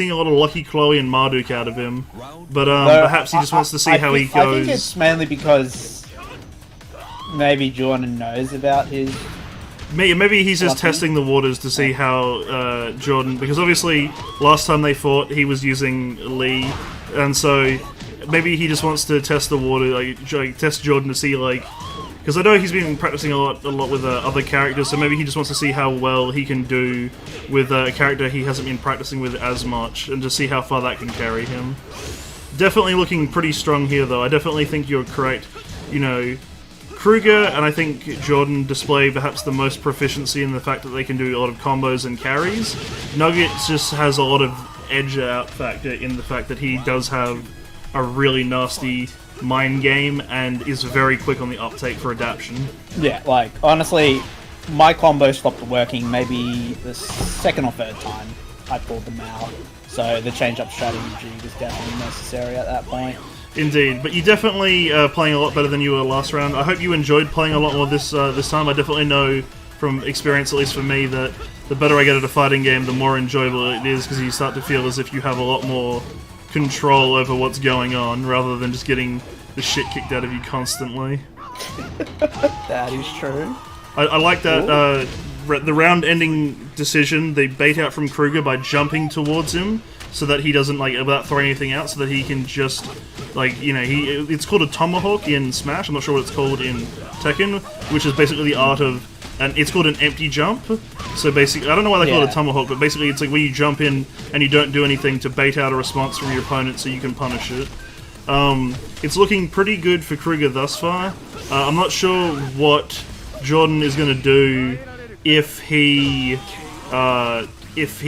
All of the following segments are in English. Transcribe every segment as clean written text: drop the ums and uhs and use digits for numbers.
seeing a lot of Lucky Chloe and Marduk out of him, but perhaps he just wants to see how he goes. I think it's mainly because maybe Jordan knows about his... Maybe he's just testing the waters to see how Jordan... Because obviously, last time they fought, he was using Lee, and so maybe he just wants to test the water, like test Jordan to see, like... Because I know he's been practicing a lot with other characters, so maybe he just wants to see how well he can do with a character he hasn't been practicing with as much, and just see how far that can carry him. Definitely looking pretty strong here, though. I definitely think you're correct. You know, Kruger and I think Jordan display perhaps the most proficiency in the fact that they can do a lot of combos and carries. Nuggets just has a lot of edge-out factor in the fact that he does have a really nasty mind game and is very quick on the uptake for adaptation. Yeah, like, honestly, my combo stopped working maybe the second or third time I pulled them out. So the change-up strategy was definitely necessary at that point. Indeed, but you're definitely playing a lot better than you were last round. I hope you enjoyed playing a lot more this time. I definitely know from experience, at least for me, that the better I get at a fighting game, the more enjoyable it is, because you start to feel as if you have a lot more control over what's going on, rather than just getting the shit kicked out of you constantly. That is true. I like that the round-ending decision, they bait out from Kruger by jumping towards him, so that he doesn't, like, without throwing anything out, so that he can just, like, you know, it's called a tomahawk in Smash, I'm not sure what it's called in Tekken, which is basically the art of, and it's called an empty jump, so basically, I don't know why they call it a tomahawk, but basically it's like where you jump in and you don't do anything to bait out a response from your opponent so you can punish it. It's looking pretty good for Kruger thus far. I'm not sure what Jordan is going to do if he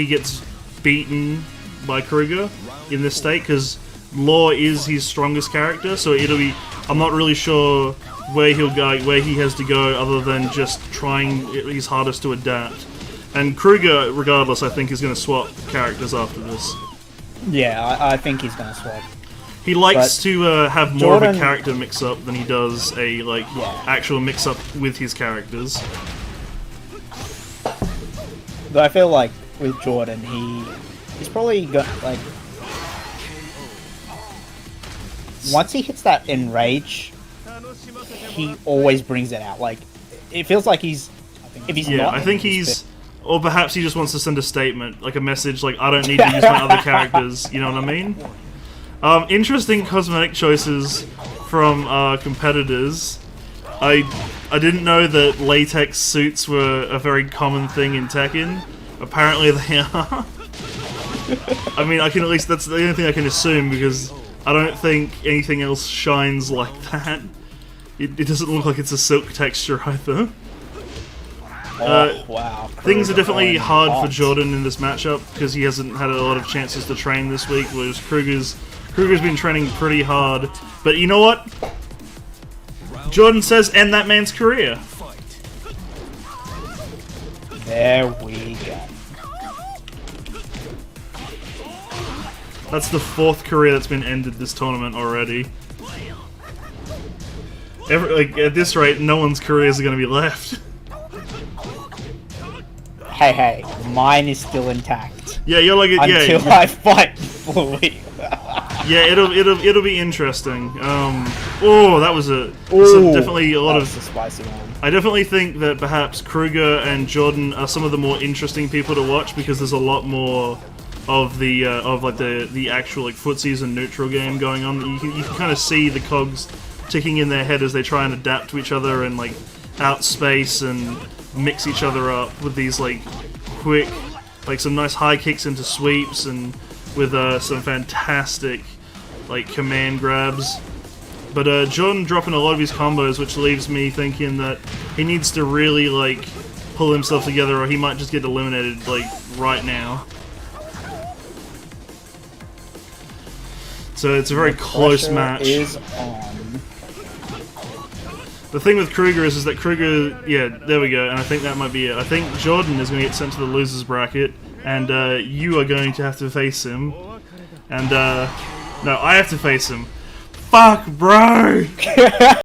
gets beaten by Kruger in this state, because Law is his strongest character, so it'll be... I'm not really sure where he'll go, where he has to go, other than just trying his hardest to adapt. And Kruger, regardless, I think is going to swap characters after this. Yeah, I think he's going to swap. He likes to have more of a character mix-up than he does a actual mix-up with his characters. But I feel like with Jordan, he's probably got, like... Once he hits that enrage, he always brings it out. Like, it feels like he's... If he's not... I think he's... Or perhaps he just wants to send a statement, like a message, like, I don't need to use my other characters, you know what I mean? Interesting cosmetic choices from competitors. I didn't know that latex suits were a very common thing in Tekken. Apparently they are. I mean, I can at least, that's the only thing I can assume, because I don't think anything else shines like that. It doesn't look like it's a silk texture either. Wow. Things are definitely hard for Jordan in this matchup, because he hasn't had a lot of chances to train this week, whereas Kruger's been training pretty hard. But you know what? Jordan says, end that man's career. There we go. That's the 4th career that's been ended this tournament already. At this rate, no one's careers are going to be left. Hey, mine is still intact. Yeah, you're like until I fight fully. Yeah, it'll be interesting. That was definitely a lot of... That's a spicy one. I definitely think that perhaps Kruger and Jordan are some of the more interesting people to watch, because there's a lot more of the actual like footsies and neutral game going on. You can kind of see the cogs ticking in their head as they try and adapt to each other and like outspace and mix each other up with these like quick, like some nice high kicks into sweeps and with some fantastic like command grabs. But Jordan dropping a lot of his combos, which leaves me thinking that he needs to really like pull himself together, or he might just get eliminated like right now. So it's a very close match. Is on. The thing with Kruger is that Kruger, yeah, there we go, and I think that might be it. I think Jordan is going to get sent to the losers bracket, and you are going to have to face him. And no, I have to face him. Fuck, bro!